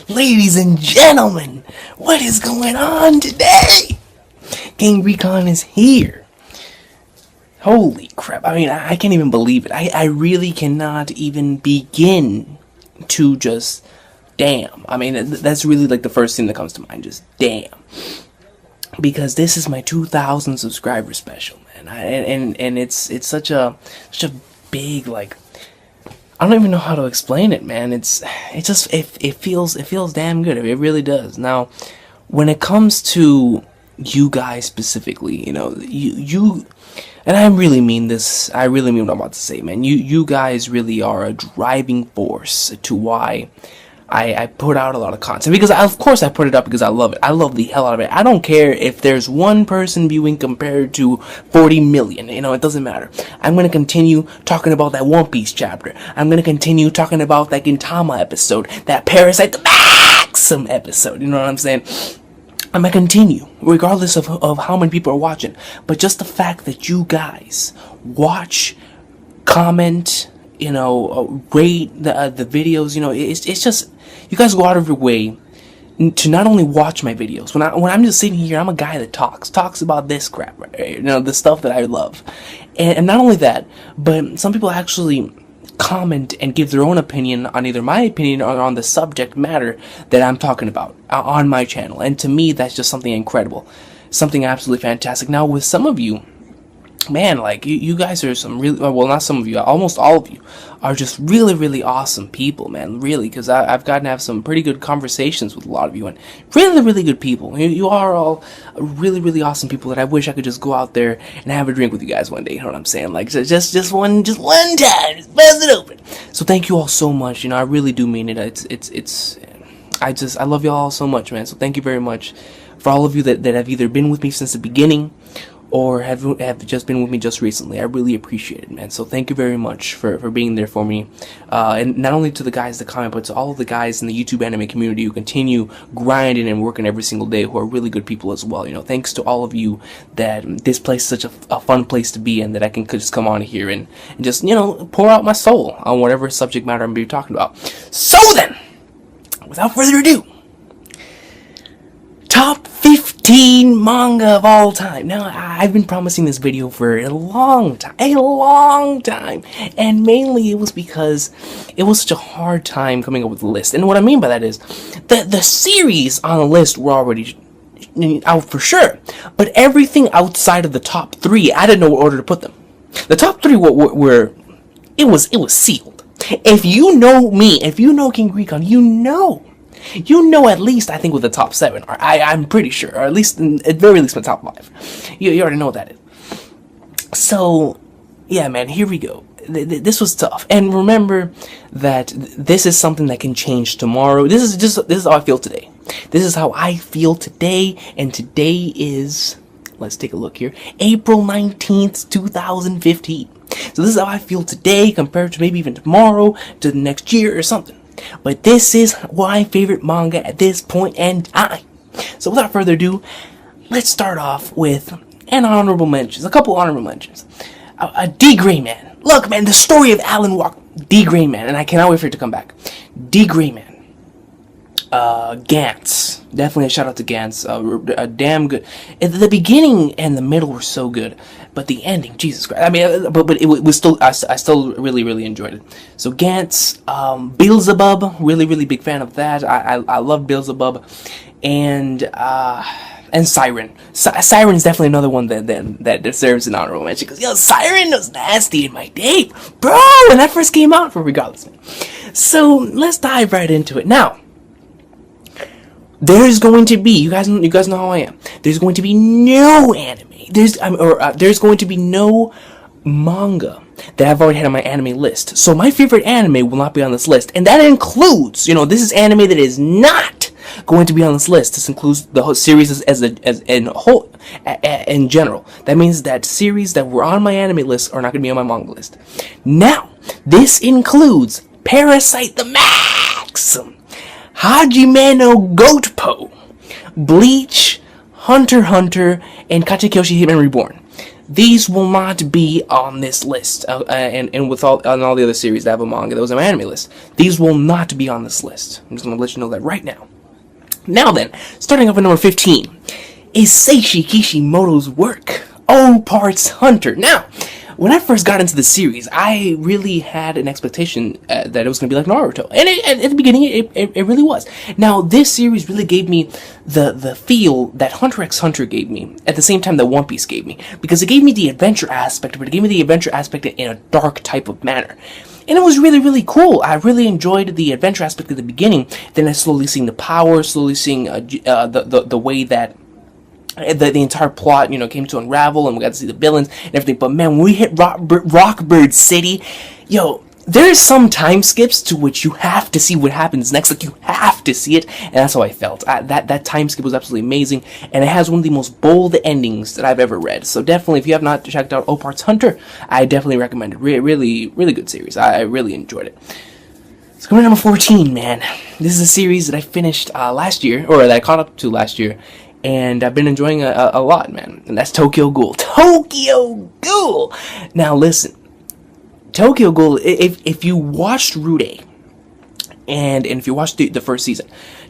Ladies and gentlemen, what is going on today? King Recon is here. Holy crap. I mean, I can't even believe it. I really cannot even begin to just damn. I mean, that's really like the first thing that comes to mind. Just damn. Because this is my 2,000 subscriber special, man. And it's such a big, like, I don't even know how to explain it, man. It feels damn good. It really does. Now, when it comes to you guys specifically, you know, you and I really mean this. I really mean what I'm about to say, man. You guys really are a driving force to why I put out a lot of content, because of course I put it up because I love it. I love the hell out of it. I don't care if there's one person viewing compared to 40 million. You know, it doesn't matter. I'm going to continue talking about that One Piece chapter. I'm going to continue talking about that Gintama episode, that Parasite the Maxim episode. You know what I'm saying? I'm going to continue, regardless of how many people are watching. But just the fact that you guys watch, comment, you know, rate the videos, you know, it's just, you guys go out of your way to not only watch my videos. When I'm just sitting here, I'm a guy that talks about this crap, right? You know, the stuff that I love. And not only that, but some people actually comment and give their own opinion on either my opinion or on the subject matter that I'm talking about on my channel. And to me, that's just something incredible. Something absolutely fantastic. Now, with some of you, man, like, you guys are some really, well, not some of you, almost all of you are just really, really awesome people, man, really, because I've gotten to have some pretty good conversations with a lot of you, and really, really good people. You are all really, really awesome people that I wish I could just go out there and have a drink with you guys one day, you know what I'm saying, like, just one time, just buzz it open. So thank you all so much, you know, I really do mean it. I love you all so much, man, so thank you very much for all of you that have either been with me since the beginning, or have just been with me just recently. I really appreciate it, man. So thank you very much for being there for me. And not only to the guys that comment, but to all of the guys in the YouTube anime community who continue grinding and working every single day, who are really good people as well. You know, thanks to all of you that this place is such a fun place to be in, that I can just come on here and just, you know, pour out my soul on whatever subject matter I'm going to be talking about. So then, without further ado, top 15 manga of all time. Now, I've been promising this video for a long time, and mainly it was because it was such a hard time coming up with a list. And what I mean by that is that the series on the list were already out for sure, but everything outside of the top 3, I didn't know what order to put them. The top 3 were it was sealed. If you know me, if you know King Recon, you know at least, I think, with the top 7, or I'm pretty sure, or at least, at very least, my top 5. You already know what that is. So, yeah, man, here we go. This was tough, and remember that this is something that can change tomorrow. This is how I feel today. This is how I feel today, and today is, let's take a look here, April 19th, 2015. So this is how I feel today compared to maybe even tomorrow, to the next year or something. But this is my favorite manga at this point in time. So without further ado, let's start off with a couple honorable mentions. D. Gray Man. Look, man, the story of Alan Walker. D. Gray Man, and I cannot wait for it to come back. D. Gray Man. Gantz. Definitely a shout out to Gantz. A damn good. The beginning and the middle were so good, but the ending, Jesus Christ. I mean, but it was still. I still really, really enjoyed it. So Gantz, Beelzebub, really, really big fan of that. I love Beelzebub, and Siren. Siren's definitely another one that deserves an honorable mention, because yo, Siren was nasty in my day, bro, when that first came out. For regardless, man. So let's dive right into it now. There's going to be, you guys know how I am. There's going to be no anime. There's going to be no manga that I've already had on my anime list. So my favorite anime will not be on this list, and that includes, you know, this is anime that is not going to be on this list. This includes the whole series in general. That means that series that were on my anime list are not going to be on my manga list. Now, this includes Parasite the Maxim, Hajime no Goatpo, Bleach, Hunter x Hunter, and Katekyoshi Hitman Reborn. These will not be on this list, and with all the other series that have a manga, that was an anime list. These will not be on this list. I'm just going to let you know that right now. Now then, starting off at number 15, is Seishi Kishimoto's work, O Parts Hunter. Now, when I first got into the series, I really had an expectation that it was going to be like Naruto. And at the beginning, it really was. Now, this series really gave me the feel that Hunter x Hunter gave me, at the same time that One Piece gave me. Because it gave me the adventure aspect, but it gave me the adventure aspect in a dark type of manner. And it was really, really cool. I really enjoyed the adventure aspect at the beginning. Then I slowly seeing the power, slowly seeing the way that the entire plot, came to unravel, and we got to see the villains and everything. But man, when we hit Rockbird City, there's some time skips to which you have to see what happens next. Like, you have to see it, and that's how I felt. That time skip was absolutely amazing, and it has one of the most bold endings that I've ever read. So definitely, if you have not checked out O Parts Hunter, I definitely recommend it. Really, really good series. I really enjoyed it. So coming to number 14, man. This is a series that I finished last year, or that I caught up to last year, and I've been enjoying a lot, man. And that's Tokyo Ghoul. Tokyo Ghoul! Now listen, Tokyo Ghoul, if you watched Route A, and if you watched the first season,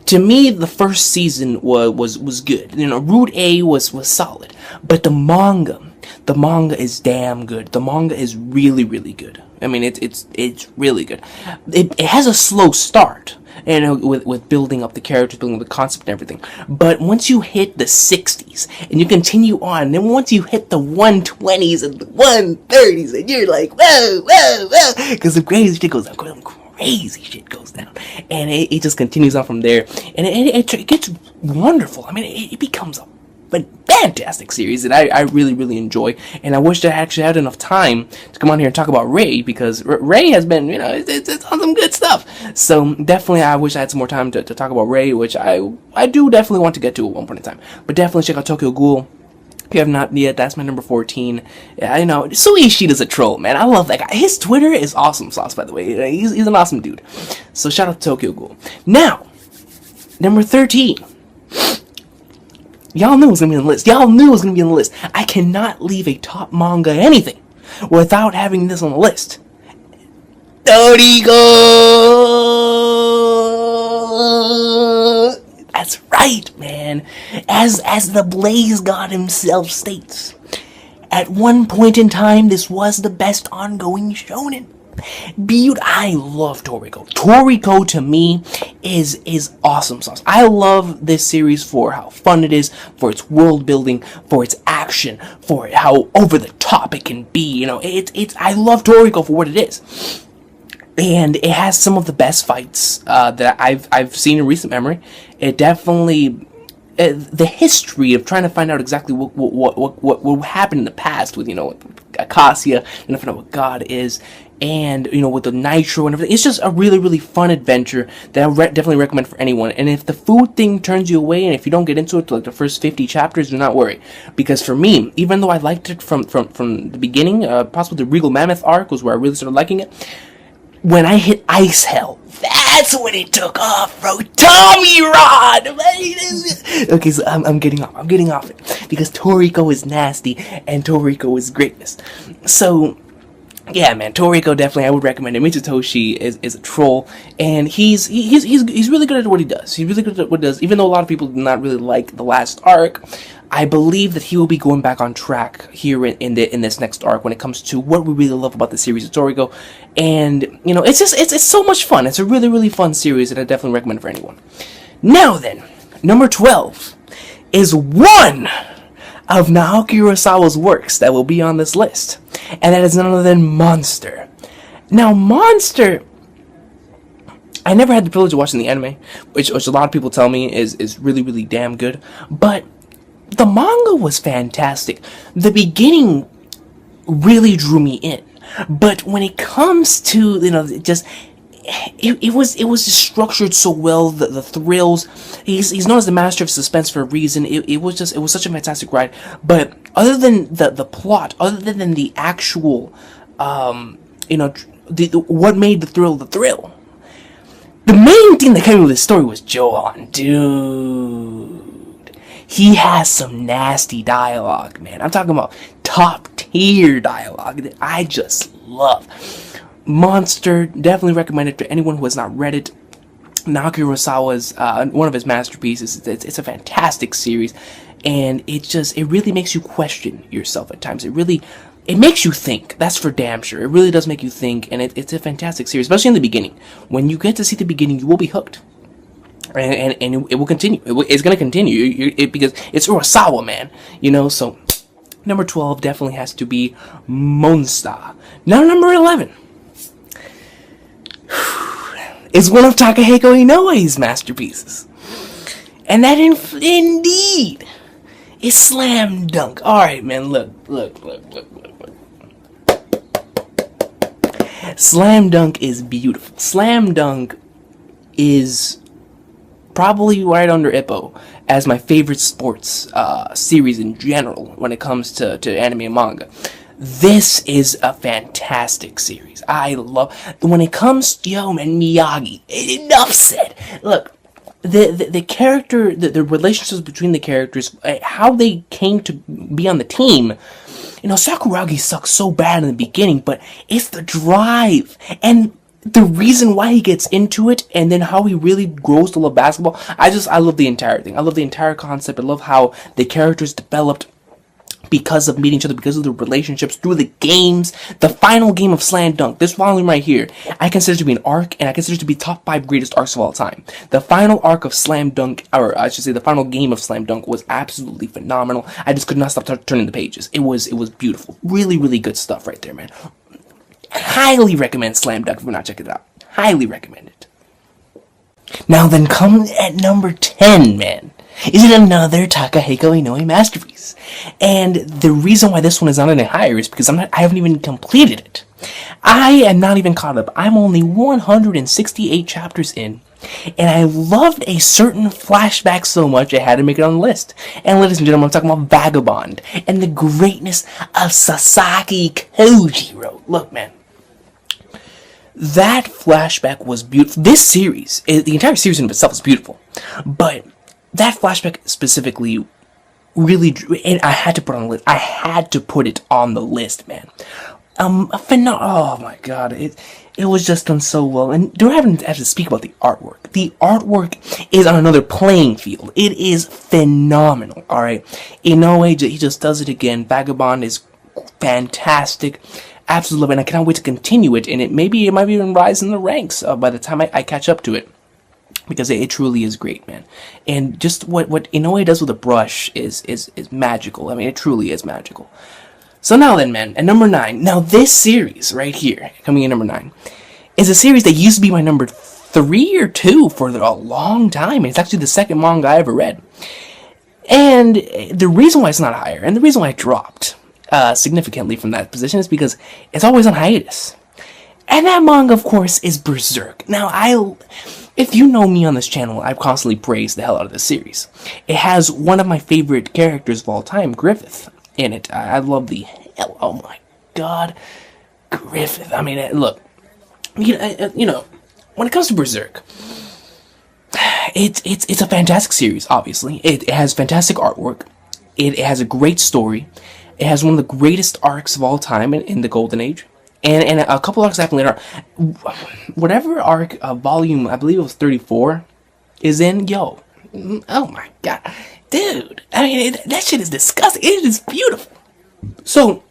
to me, the first season was good. Route A was solid. But the manga is damn good. The manga is really, really good. I mean, it's really good. It has a slow start, with building up the characters, building up the concept and everything. But once you hit the 60s, and you continue on, then once you hit the 120s and the 130s, and you're like, whoa, because the crazy shit goes down. Crazy shit goes down, and it just continues on from there, and it gets wonderful. I mean, it becomes a fantastic series that I really, really enjoy, and I wish I actually had enough time to come on here and talk about Ray, because Ray has been, it's on some good stuff. So definitely, I wish I had some more time to talk about Ray, which I do definitely want to get to at one point in time. But definitely check out Tokyo Ghoul. If you have not yet, that's my number 14. Yeah, I know. Sui Ishida's a troll, man. I love that guy. His Twitter is awesome sauce, by the way. He's an awesome dude. So shout out to Tokyo Ghoul. Now, number 13. Y'all knew it was going to be on the list. Y'all knew it was going to be on the list. I cannot leave a top manga anything without having this on the list. Toriko! That's right, man. As the Blaze God himself states, at one point in time, this was the best ongoing shonen. I love Toriko. Toriko, to me, is awesome sauce. I love this series for how fun it is, for its world building, for its action, for how over the top it can be. I love Toriko for what it is. And it has some of the best fights that I've seen in recent memory. It definitely, the history of trying to find out exactly what happened in the past with Acacia, and find out what God is, and with the nitro and everything. It's just a really, really fun adventure that I definitely recommend for anyone. And if the food thing turns you away, and if you don't get into it to like the first 50 chapters, do not worry, because for me, even though I liked it from the beginning, possibly the Regal Mammoth arc was where I really started liking it. When I hit Ice Hell, that's when it took off, bro. Tommy Rod! Okay, so I'm getting off it. Because Toriko is nasty, and Toriko is greatness. So, yeah, man, Toriko definitely, I would recommend it. Mitsutoshi is a troll, and he's really good at what he does. He's really good at what he does, even though a lot of people do not really like the last arc. I believe that he will be going back on track here in this next arc when it comes to what we really love about the series of Toriko. And, it's so much fun. It's a really, really fun series that I definitely recommend for anyone. Now then, number 12 is one of Naoki Urasawa's works that will be on this list. And that is none other than Monster. Now, Monster, I never had the privilege of watching the anime, which a lot of people tell me is really, really damn good. But the manga was fantastic. The beginning really drew me in. But when it comes to, it was just structured so well. The thrills. He's known as the master of suspense for a reason. It was such a fantastic ride. But other than the plot, other than the actual, what made the thrill the thrill. The main thing that came with this story was Johan, dude. He has some nasty dialogue, man. I'm talking about top tier dialogue that I just love. Monster, definitely recommend it to anyone who has not read it. Naoki Urasawa's one of his masterpieces. It's a fantastic series, and it really makes you question yourself at times. It makes you think. That's for damn sure. It really does make you think, and it's a fantastic series, especially in the beginning. When you get to see the beginning, you will be hooked, and it will continue. It's going to continue because it's Urasawa, man. So number 12 definitely has to be Monster. Now number 11 is one of Takahiko Inoue's masterpieces, and that indeed is Slam Dunk. All right, man. Look. Slam Dunk is beautiful. Slam Dunk is probably right under Ippo as my favorite sports series in general when it comes to anime and manga. This is a fantastic series. I love when it comes to Miyagi. Enough said. Look, the character, the relationships between the characters, how they came to be on the team. Sakuragi sucks so bad in the beginning, but it's the drive and the reason why he gets into it, and then how he really grows to love basketball. I love the entire thing. I love the entire concept. I love how the characters developed because of meeting each other, because of the relationships through the games. The final game of Slam Dunk, this volume right here, I consider to be an arc, and I consider to be top 5 greatest arcs of all time. The final arc of Slam Dunk, or I should say the final game of Slam Dunk, was absolutely phenomenal. I just could not stop turning the pages. It was beautiful. Really, really good stuff right there, man. Highly recommend Slam Dunk if you're not checking it out. Highly recommend it. Now then, come at number 10, man. Is it another Takahiko Inoue masterpiece? And the reason why this one is not any higher is because I haven't even completed it. I am not even caught up. I'm only 168 chapters in, and I loved a certain flashback so much I had to make it on the list. And ladies and gentlemen, I'm talking about Vagabond and the greatness of Sasaki Kojiro. Look, man. That flashback was beautiful. This series, the entire series in itself is beautiful, but that flashback specifically really drew, and I had to put it on the list. I had to put it on the list, man. Oh my god, it was just done so well. And do I even have to speak about the artwork? The artwork is on another playing field. It is phenomenal. All right, Inoue, he just does it again. Vagabond is fantastic. Absolutely love it, and I cannot wait to continue it. And it might even rise in the ranks by the time I catch up to it. Because it truly is great, man. And just what Inoue does with a brush is magical. I mean, it truly is magical. So now then, man, at number 9. Now this series right here, coming in number 9, is a series that used to be my number 3 or 2 for a long time. It's actually the second manga I ever read. And the reason why it's not higher, and the reason why I dropped significantly from that position, is because it's always on hiatus. And that manga, of course, is Berserk. Now, if you know me on this channel, I've constantly praised the hell out of this series. It has one of my favorite characters of all time, Griffith, in it. I love the hell. Oh my god, Griffith. I mean, look, when it comes to Berserk, it's a fantastic series. Obviously, it has fantastic artwork. It has a great story. It has one of the greatest arcs of all time in the Golden Age. And a couple arcs happen later. Whatever arc, volume, I believe it was 34, is in, oh my god. Dude, I mean, that shit is disgusting. It is beautiful. So,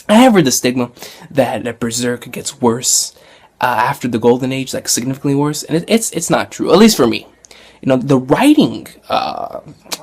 I have heard the stigma that Berserk gets worse after the Golden Age, like significantly worse. And it's not true, at least for me. The writing,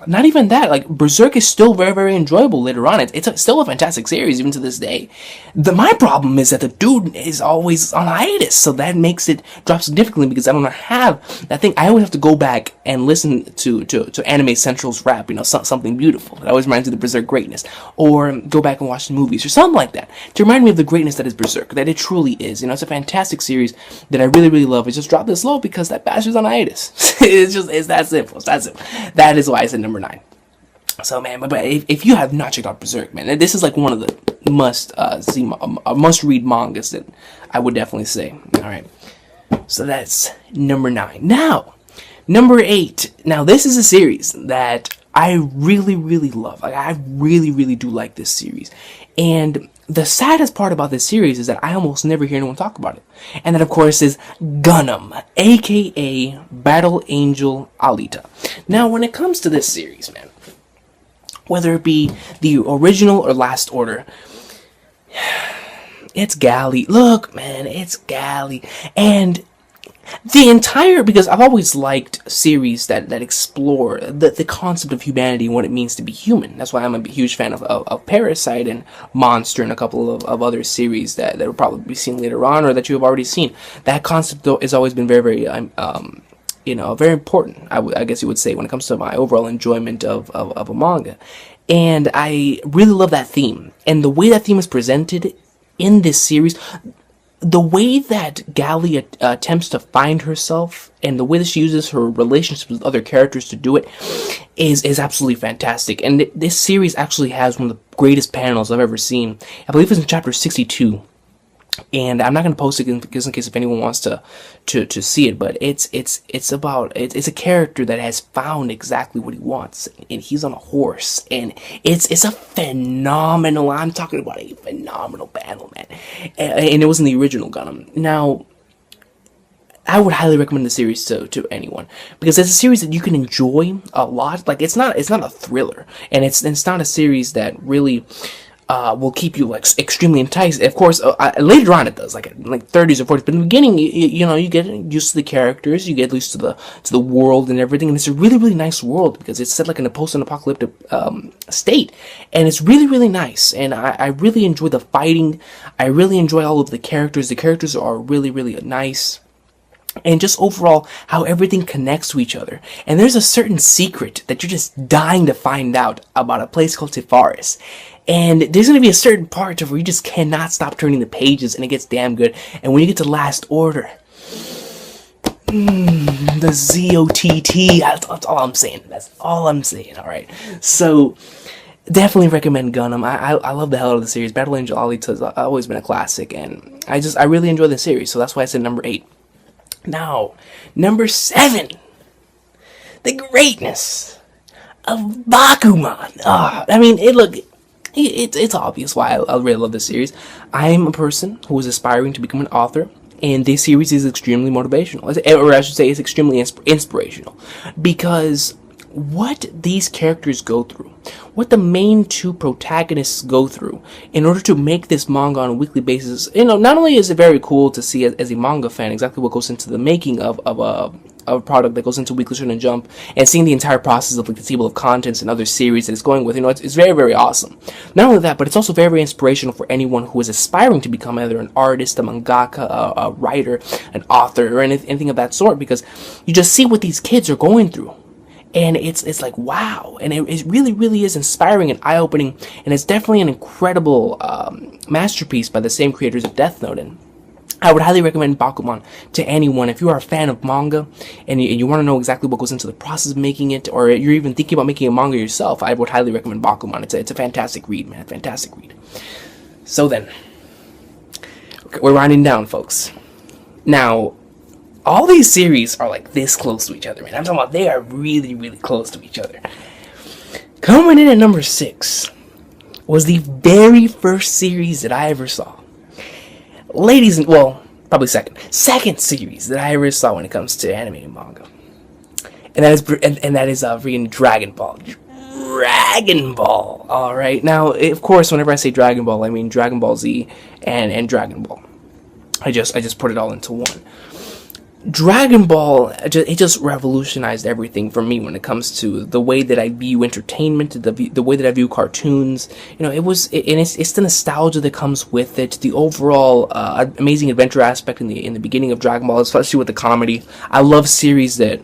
not even that, like, Berserk is still very, very enjoyable later on. It's still a fantastic series, even to this day. My problem is that the dude is always on hiatus, so that makes it drop significantly, because I don't have that thing. I always have to go back and listen to Anime Central's rap, something beautiful. That always reminds me of the Berserk greatness. Or go back and watch the movies, or something like that, to remind me of the greatness that is Berserk, that it truly is. It's a fantastic series that I really, really love. It's just dropped this low because that bastard's on hiatus. It's that simple. It's that simple. That is why I said number 9. So, man, but if you have not checked out Berserk, man, this is like one of the must-read mangas that I would definitely say. All right. So that's number 9. Now, number 8. Now, this is a series that I really, really love. Like, I really, really do like this series. And the saddest part about this series is that I almost never hear anyone talk about it. And that, of course, is Gundam, aka Battle Angel Alita. Now, when it comes to this series, man, whether it be the original or Last Order, it's galley. Look, man, it's galley. And the entire, because I've always liked series that explore the concept of humanity and what it means to be human. That's why I'm a huge fan of Parasite and Monster and a couple of other series that will probably be seen later on or that you have already seen. That concept, though, has always been very, very, very important, I guess you would say, when it comes to my overall enjoyment of a manga. And I really love that theme. And the way that theme is presented in this series, the way that Gally attempts to find herself and the way that she uses her relationships with other characters to do it is absolutely fantastic. And this series actually has one of the greatest panels I've ever seen. I believe it's in chapter 62. And I'm not going to post it just in case if anyone wants to see it, but it's a character that has found exactly what he wants, and he's on a horse, and it's a phenomenal. I'm talking about a phenomenal battle, man, and it was in the original Gundam. Now, I would highly recommend the series to anyone because it's a series that you can enjoy a lot. Like it's not a thriller, and it's not a series that really will keep you like extremely enticed. Of course, later on it does, like 30s or 40s. But in the beginning, you get used to the characters, you get used to the world and everything, and it's a really, really nice world because it's set like in a post-apocalyptic state, and it's really, really nice. And I really enjoy the fighting. I really enjoy all of the characters. The characters are really, really nice. And just overall, how everything connects to each other. And there's a certain secret that you're just dying to find out about a place called Tifaris. And there's going to be a certain part where you just cannot stop turning the pages, and it gets damn good. And when you get to Last Order, the ZOTT, that's all I'm saying. That's all I'm saying, alright? So, definitely recommend Gundam. I love the hell out of the series. Battle Angel Alita has always been a classic, and I really enjoy the series, so that's why I said number 8. Now, number 7, the greatness of Bakuman. It's obvious why I really love this series. I am a person who is aspiring to become an author, and this series is extremely motivational, or I should say, it's extremely inspirational, because what these characters go through, what the main two protagonists go through in order to make this manga on a weekly basis, not only is it very cool to see as a manga fan exactly what goes into the making of a product that goes into Weekly Shonen Jump, and seeing the entire process of like the table of contents and other series that it's going with, it's very, very awesome. Not only that, but it's also very, very inspirational for anyone who is aspiring to become either an artist, a mangaka, a writer, an author, or anything of that sort, because you just see what these kids are going through. And it's like, wow. And it really, really is inspiring and eye-opening. And it's definitely an incredible masterpiece by the same creators of Death Note. And I would highly recommend Bakuman to anyone. If you are a fan of manga and you want to know exactly what goes into the process of making it, or you're even thinking about making a manga yourself, I would highly recommend Bakuman. It's a fantastic read, man. Fantastic read. So then, we're winding down, folks. Now, all these series are like this close to each other, man. I'm talking about they are really, really close to each other. Coming in at number 6 was the very first series that I ever saw. Probably second series that I ever saw when it comes to anime and manga. And that is freaking Dragon Ball. Dragon Ball. Alright, now, of course, whenever I say Dragon Ball, I mean Dragon Ball Z and Dragon Ball. I just put it all into one. Dragon Ball, it just revolutionized everything for me when it comes to the way that I view entertainment, the way that I view cartoons. It's the nostalgia that comes with it, the overall amazing adventure aspect in the beginning of Dragon Ball, especially with the comedy. I love series that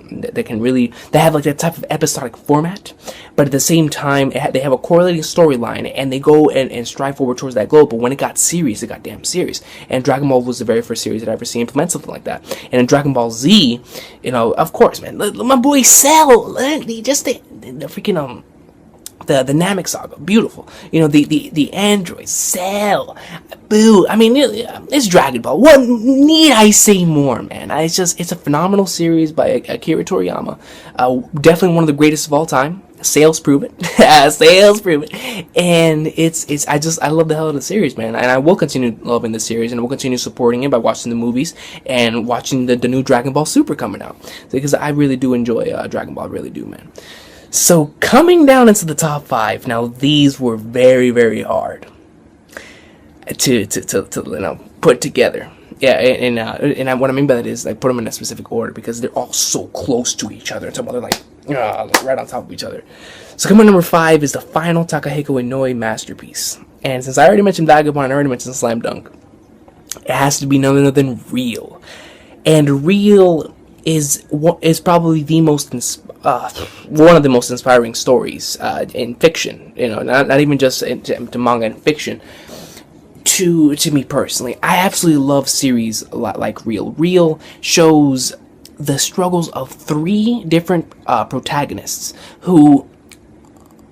have like that type of episodic format, but at the same time they have a correlating storyline, and they go and strive forward towards that goal. But when it got serious, it got damn serious. And Dragon Ball was the very first series that I ever seen implement something like that. And in Dragon Ball Z, of course, man, my boy Cell, just the freaking the Namek Saga, beautiful. The androids, Cell, Boo. I mean, it's Dragon Ball. What need I say more, man? It's a phenomenal series by Akira Toriyama. Definitely one of the greatest of all time. sales proven. Sales proven. And I love the hell out of the series, man. And I will continue loving the series, and I will continue supporting it by watching the movies and watching the new Dragon Ball Super coming out, because I really do enjoy Dragon Ball. I really do, man. So coming down into the top 5, now these were very, very hard to put together. Yeah, and what I mean by that is I put them in a specific order because they're all so close to each other. They're like right on top of each other. So coming number 5 is the final Takahiko Inoue masterpiece. And since I already mentioned Vagabond, I already mentioned Slam Dunk, it has to be none other than Real. And Real is probably the most one of the most inspiring stories in fiction. Not even just to manga and fiction. To me personally, I absolutely love series a lot like Real. Real shows the struggles of 3 different protagonists who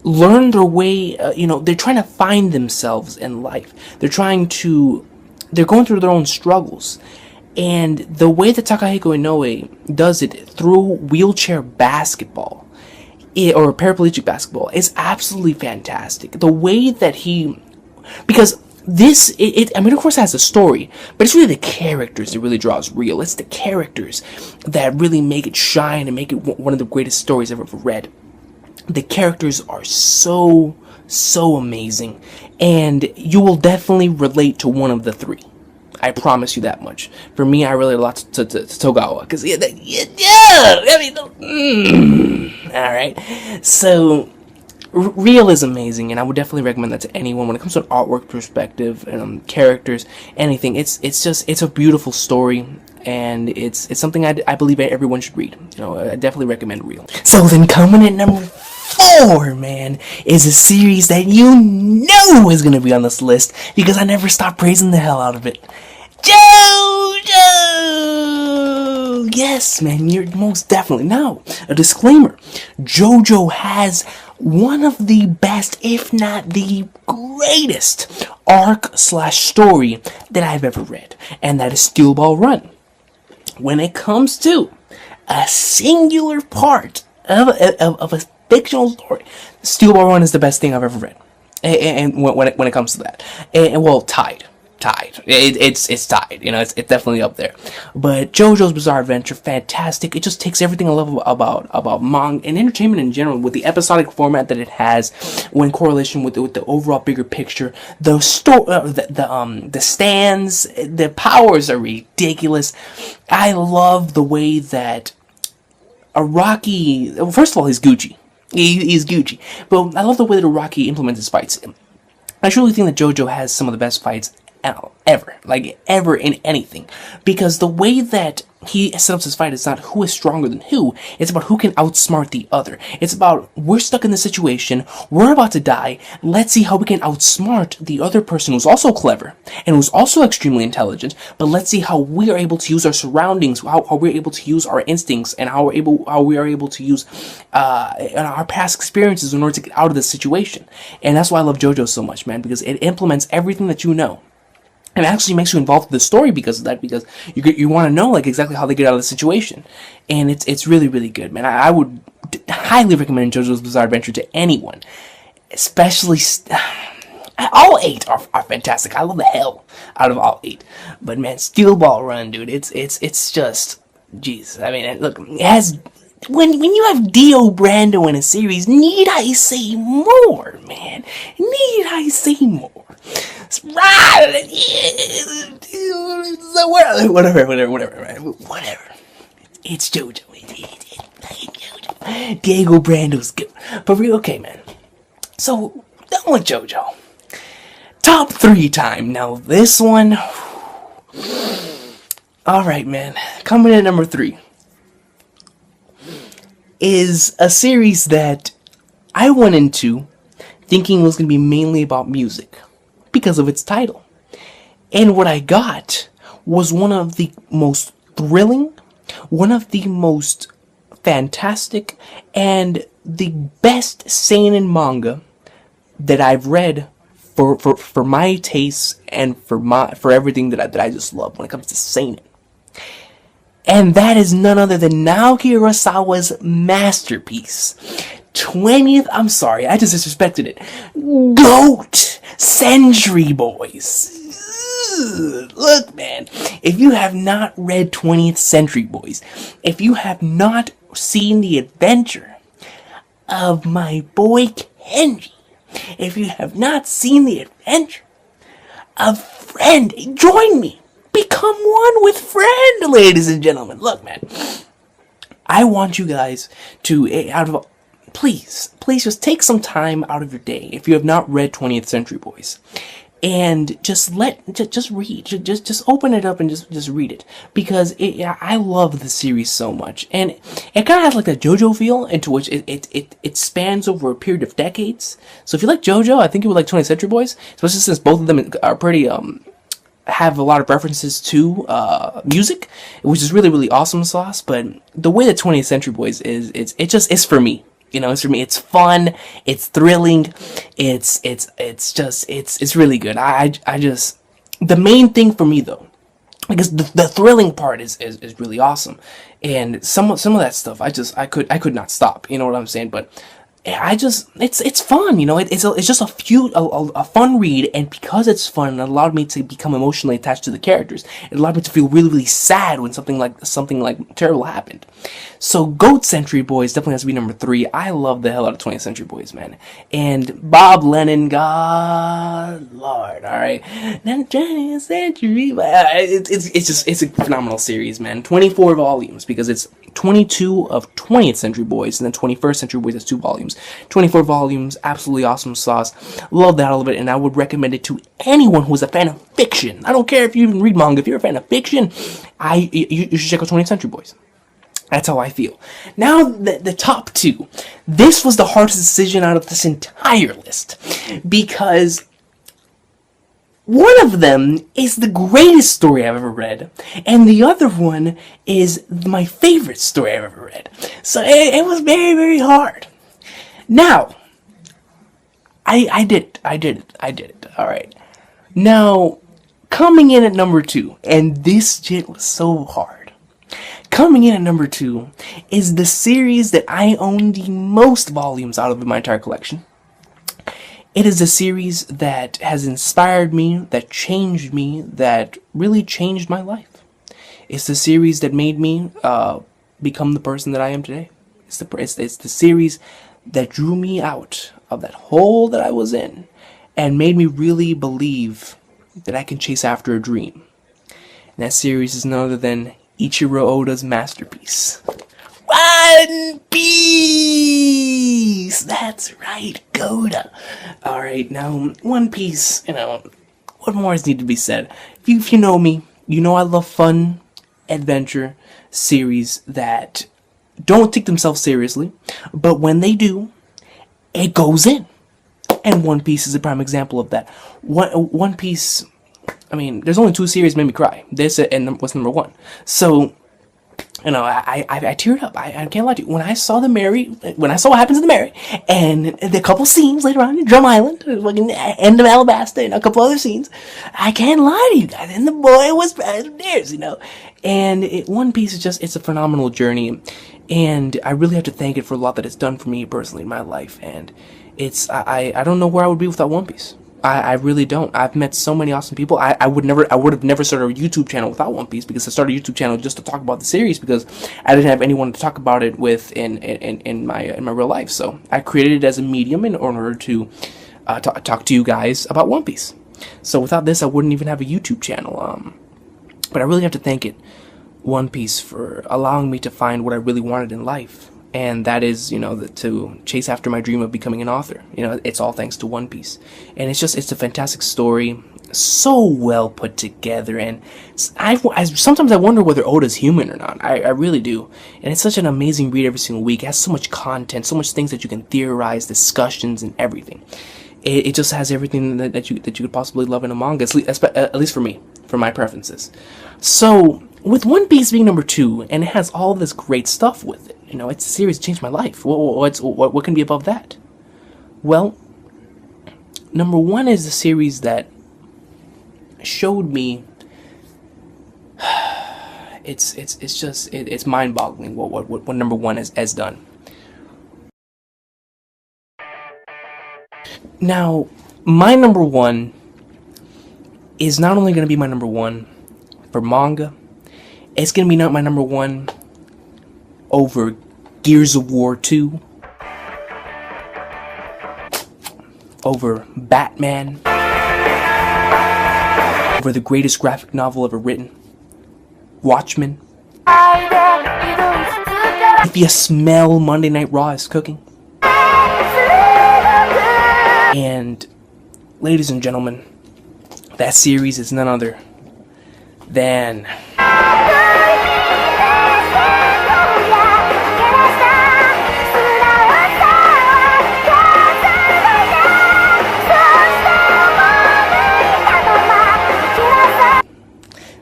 learn their way. They're trying to find themselves in life. They're going through their own struggles, and the way that Takahiko Inoue does it through wheelchair basketball or paraplegic basketball is absolutely fantastic. The way that because of course, it has a story, but it's really the characters that really draws Real. It's the characters that really make it shine and make it one of the greatest stories I've ever read. The characters are so amazing, and you will definitely relate to one of the 3. I promise you that much. For me, I relate a lot to Togawa, because alright, so Real is amazing, and I would definitely recommend that to anyone when it comes to an artwork perspective and characters, anything. It's a beautiful story, and it's something I believe everyone should read. I definitely recommend Real. So then coming at number 4, man, is a series that is going to be on this list because I never stop praising the hell out of it. JoJo! Yes, man, you're most definitely. Now, a disclaimer. JoJo has one of the best, if not the greatest, arc/story that I've ever read, and that is Steel Ball Run. When it comes to a singular part of a fictional story, Steel Ball Run is the best thing I've ever read, and when it comes to that, tied. It's tied. It's definitely up there. But JoJo's Bizarre Adventure, fantastic. It just takes everything I love about manga and entertainment in general, with the episodic format that it has, when correlation with the overall bigger picture. The the stands, the powers are ridiculous. I love the way that Araki. First of all, he's Gucci. He's Gucci. But I love the way that Araki implements his fights. I truly think that JoJo has some of the best fights ever in anything, because the way that he sets up his fight is not who is stronger than who, it's about who can outsmart the other. It's about, we're stuck in this situation, we're about to die, let's see how we can outsmart the other person who's also clever and who's also extremely intelligent, but let's see how we are able to use our surroundings, how we're able to use our instincts, and how we are able to use our past experiences in order to get out of this situation. And that's why I love JoJo so much, man, because it implements everything that you know. And it actually makes you involved in the story because of that, because you want to know exactly how they get out of the situation, and it's really, really good, man. I would highly recommend JoJo's Bizarre Adventure to anyone, especially all 8 are fantastic. I love the hell out of all 8, but man, Steel Ball Run, dude, it's just, jeez. I mean, look, it has. When you have Dio Brando in a series, need I say more, man? Need I say more? Whatever, man. Whatever. It's JoJo. It's JoJo. Diego Brando's good. But okay, man. So, done with JoJo. Top 3 time. Now, this one. Alright, man. Coming in at number 3 is a series that I went into thinking was going to be mainly about music because of its title. And what I got was one of the most thrilling, one of the most fantastic, and the best seinen manga that I've read for my tastes and for everything that I just love when it comes to seinen. And that is none other than Naoki Urasawa's masterpiece, 20th, I'm sorry, I just disrespected it. GOAT Century Boys. Look, man, if you have not read 20th Century Boys, if you have not seen the adventure of my boy Kenji, if you have not seen the adventure of Friend, join me. Become one with Friend, ladies and gentlemen. Look, man, I want you guys to, please just take some time out of your day if you have not read 20th Century Boys. And just read, just open it up and just read it, because I love the series so much, and it kind of has like that JoJo feel, into which it spans over a period of decades. So if you like JoJo, I think you would like 20th Century Boys, especially since both of them are pretty have a lot of references to music, which is really awesome sauce. But the way that 20th Century Boys is, it's for me. You know, it's for me. It's fun. It's thrilling. It's really good. I just, the main thing for me though, because the thrilling part is really awesome, and some of that stuff I could not stop. You know what I'm saying? But it's fun, you know. It's just a fun read, and because it's fun, it allowed me to become emotionally attached to the characters. It allowed me to feel really sad when something like terrible happened. So GOAT Century Boys definitely has to be number 3. I love the hell out of 20th Century Boys, man. And Bob Lennon, God Lord, all right. Then 20th Century, it's a phenomenal series, man. 24 volumes, because it's 22 of 20th Century Boys, and then 21st Century Boys has 2 volumes. 24 volumes, absolutely awesome sauce. Love the hell of it, and I would recommend it to anyone who's a fan of fiction. I don't care if you even read manga. If you're a fan of fiction, you should check out 20th Century Boys. That's how I feel. Now, the top 2. This was the hardest decision out of this entire list, because one of them is the greatest story I've ever read, and the other one is my favorite story I've ever read. So it was very hard. Now, I did it. All right. Now, coming in at number 2, and this shit was so hard. Coming in at number 2 is the series that I own the most volumes out of in my entire collection. It is a series that has inspired me, that changed me, that really changed my life. It's the series that made me become the person that I am today. It's the series that drew me out of that hole that I was in, and made me really believe that I can chase after a dream. And that series is none other than Ichiro Oda's masterpiece, One Piece! That's right, Goda. Alright, now, One Piece, you know, what more is need to be said? If you know me, you know I love fun, adventure series that don't take themselves seriously, but when they do, it goes in. And One Piece is a prime example of that. One Piece, I mean, there's only 2 series made me cry. This and what's number 1. So, you know, I teared up. I can't lie to you. When I saw what happens to the Mary, and the couple scenes later on in Drum Island, fucking end of Alabasta, and a couple other scenes, I can't lie to you guys. And the boy was theirs, you know. And One Piece is it's a phenomenal journey, and I really have to thank it for a lot that it's done for me personally in my life. And I don't know where I would be without One Piece. I really don't. I've met so many awesome people. I would have never started a YouTube channel without One Piece, because I started a YouTube channel just to talk about the series, because I didn't have anyone to talk about it with in my real life. So I created it as a medium in order to talk to you guys about One Piece. So without this, I wouldn't even have a YouTube channel. But I really have to thank One Piece for allowing me to find what I really wanted in life. And that is, you know, to chase after my dream of becoming an author. You know, it's all thanks to One Piece. And it's a fantastic story, so well put together. And sometimes I wonder whether Oda's human or not. I really do. And it's such an amazing read every single week. It has so much content, so much things that you can theorize, discussions, and everything. It just has everything that you could possibly love in a manga, at least for me, for my preferences. So, with One Piece being number 2, and it has all this great stuff with it, you know, it's a series that changed my life. What can be above that? Well, number 1 is the series that showed me. It's mind-boggling what number 1 has done. Now, my number one is not only going to be my number one for manga, it's going to be not my number one over Gears of War 2, over Batman, over the greatest graphic novel ever written, Watchmen. If you smell Monday Night Raw is cooking. And, ladies and gentlemen, that series is none other than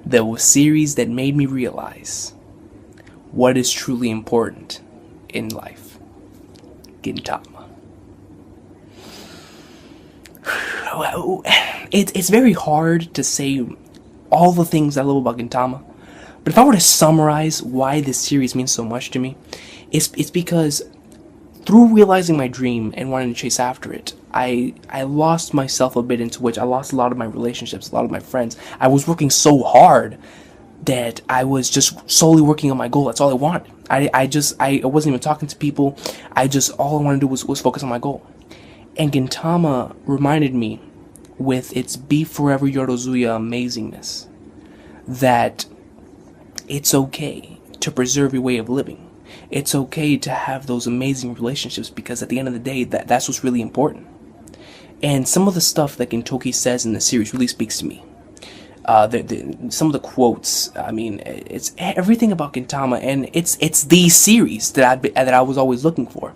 the series that made me realize what is truly important in life. Gintama. It's very hard to say all the things I love about Gintama, but if I were to summarize why this series means so much to me, it's because through realizing my dream and wanting to chase after it, I lost myself a bit, into which I lost a lot of my relationships, a lot of my friends. I was working so hard that I was just solely working on my goal. That's all I wanted. I wasn't even talking to people. All I wanted to do was focus on my goal. And Gintama reminded me, with its Be Forever Yorozuya amazingness, that it's okay to preserve your way of living. It's okay to have those amazing relationships, because at the end of the day, that's what's really important. And some of the stuff that Gintoki says in the series really speaks to me. Some of the quotes, I mean, it's everything about Gintama, and it's the series that I was always looking for.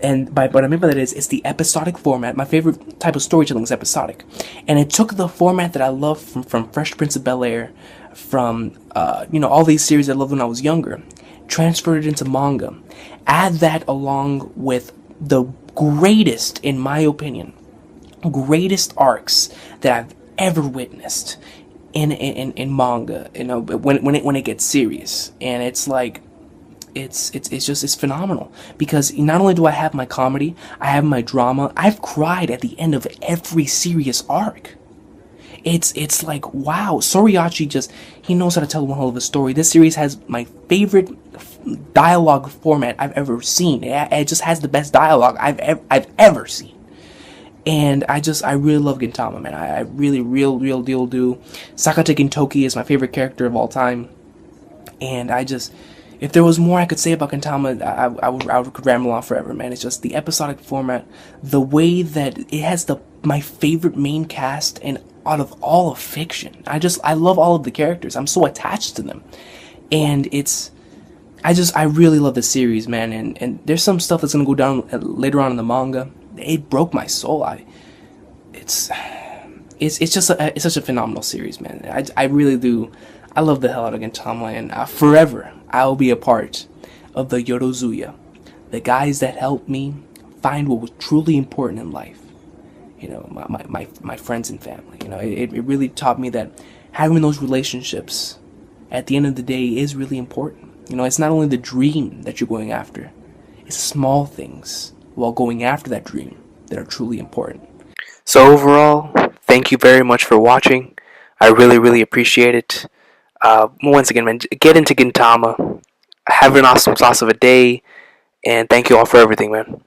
And what I mean by that is, it's the episodic format. My favorite type of storytelling is episodic. And it took the format that I loved from Fresh Prince of Bel-Air, from all these series I loved when I was younger, transferred it into manga. Add that along with the greatest, in my opinion, greatest arcs that I've ever witnessed in manga. When it gets serious, and it's like, it's phenomenal, because not only do I have my comedy, I have my drama. I've cried at the end of every serious arc. It's like, wow, Soriachi he knows how to tell one hell of a story. This series has my favorite dialogue format I've ever seen. It just has the best dialogue I've ever seen. And I really love Gintama, man. I really, real deal do. Sakata Gintoki is my favorite character of all time. And if there was more I could say about Gintama, I could ramble on forever, man. It's just the episodic format, the way that it has my favorite main cast and out of all of fiction. I love all of the characters. I'm so attached to them. And I really love the series, man. And there's some stuff that's gonna go down later on in the manga. It broke my soul. It's such a phenomenal series, man. I really do. I love the hell out of Gintama, and forever I will be a part of the Yorozuya, the guys that helped me find what was truly important in life. My friends and family. It really taught me that having those relationships at the end of the day is really important. It's not only the dream that you're going after, it's small things while going after that dream that are truly important. So overall, thank you very much for watching. I really, really appreciate it. Once again, man, get into Gintama. Have an awesome sauce of a day, and thank you all for everything, man.